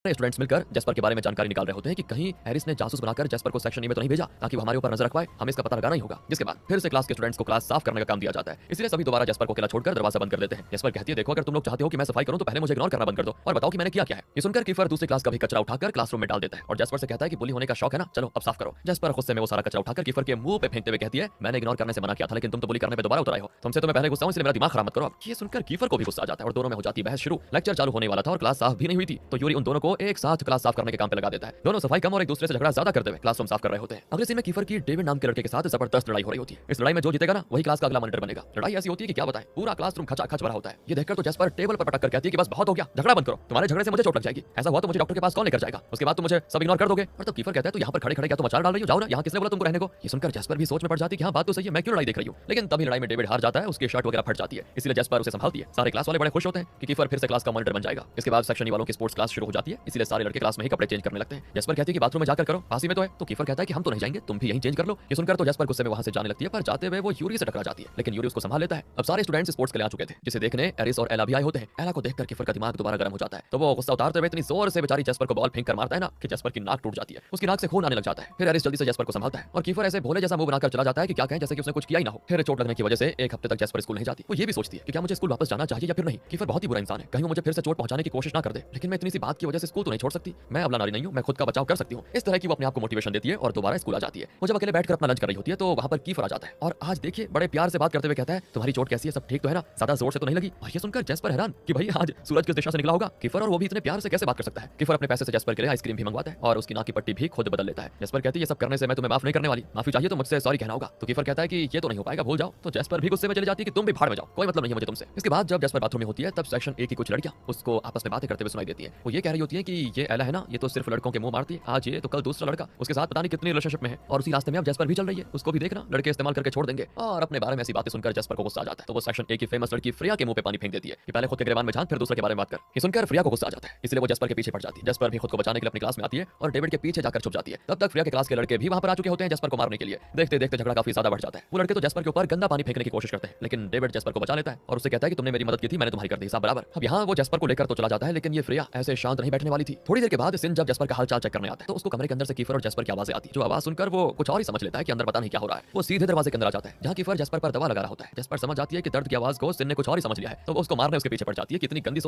Students मिलकर Jasper के बारे में जानकारी निकाल रहे होते हैं कि कहीं हैरिस ने जासूस बनाकर जेस्पर को सेक्शन ई में तो नहीं भेजा ताकि वो हमारे ऊपर नजर रख पाए। हमें इसका पता लगाना ही होगा। जिसके बाद फिर से क्लास के स्टूडेंट्स को क्लास साफ करने का काम दिया जाता है। इसलिए सभी दोबारा जेस्पर को अकेला छोड़कर दरवाजा बंद कर देते हैं। जेस्पर कहती है, देखो अगर तुम लोग चाहते हो कि मैं सफाई करूं तो पहले मुझे इग्नोर करना बंद कर दो और बताओ कि मैंने किया क्या है। ये सुनकर कीफर दूसरी क्लास का भी कचरा उठाकर क्लासरूम में डाल देता है और जेस्पर से कहता है कि बुली होने का शौक है ना, चलो अब साफ करो। जेस्पर गुस्से में वो सारा कचरा उठाकर कीफर के मुंह पे फेंकते हुए कहती है, मैंने इग्नोर करने से मना किया था लेकिन तुम तो बुली करने पे दोबारा उतर आए हो। तुमसे तो मैं पहले गुस्सा हूं, इसलिए मेरा दिमाग खराब मत करो। ये सुनकर कीफर को भी गुस्सा आ जाता है और दोनों में हो जाती है बहस शुरू। लेक्चर चालू होने वाला था और क्लास साफ भी नहीं हुई थी तो यूरी उन दोनों को एक साथ क्लास साफ करने के काम पे लगा देता है। दोनों सफाई कम और एक दूसरे से झगड़ा ज्यादा करते हुए क्लासरूम साफ कर रहे होते हैं। अगले सीन में कीफर की डेविड नाम के लड़के के साथ जबरदस्त लड़ाई हो रही होती है। इस लड़ाई में जो जीतेगा ना वही क्लास का अगला मॉनिटर बनेगा। लड़ाई ऐसी होती है कि क्या बताएं, पूरा क्लासरूम खचाखच भरा होता है। ये देखकर तो जेस्पर टेबल पर पटक कर कहती है कि बस बहुत हो गया, झगड़ा बंद करो, तुम्हारे झगड़े से मुझे चोट लग जाएगी। ऐसा हुआ तो मुझे डॉक्टर के पास कौन लेकर जाएगा, उसके बाद तुम मुझे सब इग्नोर कर दोगे। और तब कीफर कहता है, तो यहाँ पर खड़े खड़े क्या तुम अचार डाल रही हो, जाओ ना, यहाँ किसने बोला तुमको रहने को। ये सुनकर जेस्पर भी सोच में पड़ जाती है कि हाँ बात तो सही है, मैं क्यों लड़ाई देख रही हूँ। लेकिन तभी लड़ाई में डेविड हार जाता है, उसकी शर्ट वगैरह फट जाती है, इसलिए जेस्पर उसे संभालती है। सारे क्लास वाले बड़े खुश होते हैं कि कीफर फिर से क्लास का मॉनिटर बन जाएगा। इसके बाद सेक्शन ई वालों की स्पोर्ट्स क्लास शुरू हो जाती है, इसलिए सारे लड़के क्लास में ही कपड़े चेंज करने लगते हैं। जेस्पर कहती है कि बाथरूम में जाकर करो, पास ही में तो है। तो कीफर कहता है कि हम तो नहीं जाएंगे, तुम भी यहीं चेंज कर लो। ये सुनकर तो जेस्पर गुस्से में वहां से जाने लगती है, पर जाते हुए वो यूरी से टकरा जाती है, लेकिन यूरी उसको संभाल लेता है। अब सारे स्टूडेंट्स स्पोर्ट्स के लिए आ चुके थे, जिसे देखने एरिस और एला भी आए होते हैं। एला को देखकर कीफर का दिमाग दोबारा गर्म हो जाता है, तो वो गुस्सा उतारते हुए इतनी जोर से बेचारी जेस्पर को बॉल फेंक कर मारता है ना कि जेस्पर की नाक टूट जाती है, उसकी नाक से खून आने लग जाता है। फिर एरिस जल्दी से जेस्पर को संभालता है और कीफर ऐसे भोले जैसा मुंह बनाकर चला जाता है कि क्या कहें, जैसे कि उसने कुछ किया ही ना हो। फिर चोट लगने की वजह से एक हफ्ते तक जेस्पर स्कूल नहीं जाती। वो ये भी सोचती है कि क्या मुझे स्कूल वापस जाना चाहिए या फिर नहीं। कीफर बहुत ही बुरा इंसान है, कहीं वो मुझे फिर से चोट पहुंचाने की कोशिश ना कर दे, लेकिन मैं इतनी सी बात की वजह से स्कूल तो नहीं छोड़ सकती। मैं अबला नारी नहीं हूं, मैं खुद का बचाव कर सकती हूं। इस तरह की वो अपने आप को मोटिवेशन देती है और दोबारा स्कूल आ जाती है। वो जब अकेले बैठकर अपना लंच कर रही होती है तो वहां पर कीफर आ जाता है और आज देखिए बड़े प्यार से बात करते हुए कहता है, तुम्हारी चोट कैसी है, सब ठीक तो है ना, ज्यादा जोर से तो नहीं लगी। और ये सुनकर जेस्पर हैरान कि भाई आज सूरज किस दिशा से निकला होगा। कीफर और वो भी इतने प्यार से कैसे बात कर सकता है। कीफर अपने पैसे से जेस्पर के लिए आइसक्रीम भी मंगवाता है और उसकी नाक की पट्टी भी खुद बदल लेता है। जेस्पर कहती है, ये सब करने से मैं तुम्हें माफ नहीं करने वाली, माफी चाहिए तो मुझसे सॉरी कहना होगा। तो कीफर कहता है कि ये तो नहीं हो पाएगा, भूल जाओ। तो जेस्पर भी गुस्से में चली जाती है कि तुम भी भाड़ में जाओ, कोई मतलब नहीं है मुझे तुमसे। इसके बाद जब जेस्पर बाथरूम में होती है तब सेक्शन ए की कुछ लड़कियां उसको आपस में बातें करते हुए सुनाई देती है। वो ये कह रही होती है कि ये एला है ना, ये तो सिर्फ लड़कों के मुंह मारती है, आज ये तो कल दूसरा लड़का, उसके साथ पता नहीं कितनी रिलेशनशिप में है और उसी रास्ते में अब जेस्पर भी चल रही है, उसको भी देखना, लड़के इस्तेमाल करके छोड़ देंगे। और अपने बारे में ऐसी बातें सुनकर जेस्पर को गुस्सा आ जाता है, तो वो सेक्शन ए की फेमस लड़की फ्रिया के मुंह पे पानी फेंक देती है कि पहले खुद के गिरबान में झांक फिर दूसरे के बारे में बात कर। ये सुनकर फ्रिया को गुस्सा आ जाता है, इसलिए वो जेस्पर के पीछे पड़ जाती है। जेस्पर भी खुद को बचाने के लिए अपनी क्लास में आती है और डेविड के पीछे जाकर छुप जाती है। तब तक फ्रिया के क्लास के लड़के भी वहां पर आ चुके होते हैं जेस्पर को मारने के लिए। देखते देखते झगड़ा काफी ज्यादा बढ़ जाता है। वो लड़के तो जेस्पर के ऊपर गंदा पानी फेंकने की कोशिश करते हैं, लेकिन डेविड जेस्पर को बचा लेता है और उससे कहता है कि तुमने मेरी मदद की थी, मैंने तुम्हारी कर दी, हिसाब बराबर। अब यहाँ वो जेस्पर को लेकर तो चला जाता है, लेकिन ये फ्रिया ऐसे शांत नहीं बैठने वाली थी। थोड़ी देर के बाद सिन जब जेस्पर का हालचाल चेक करने आता है तो उसको कमरे के अंदर से कीफर और जेस्पर की आवाजें आती है। जो आवाज सुनकर वो कुछ और ही समझ लेता है कि अंदर पता नहीं क्या हो रहा है। वो सीधे दरवाजे के अंदर आ जाता है जहाँ कीफर जेस्पर पर दवा लगा रहा होता है। जेस्पर समझ जाती है कि दर्द की आवाज को सिन ने कुछ और ही समझ लिया है, तो वो उसको मारने उसके पीछे पड़ जाती है कि इतनी गंदी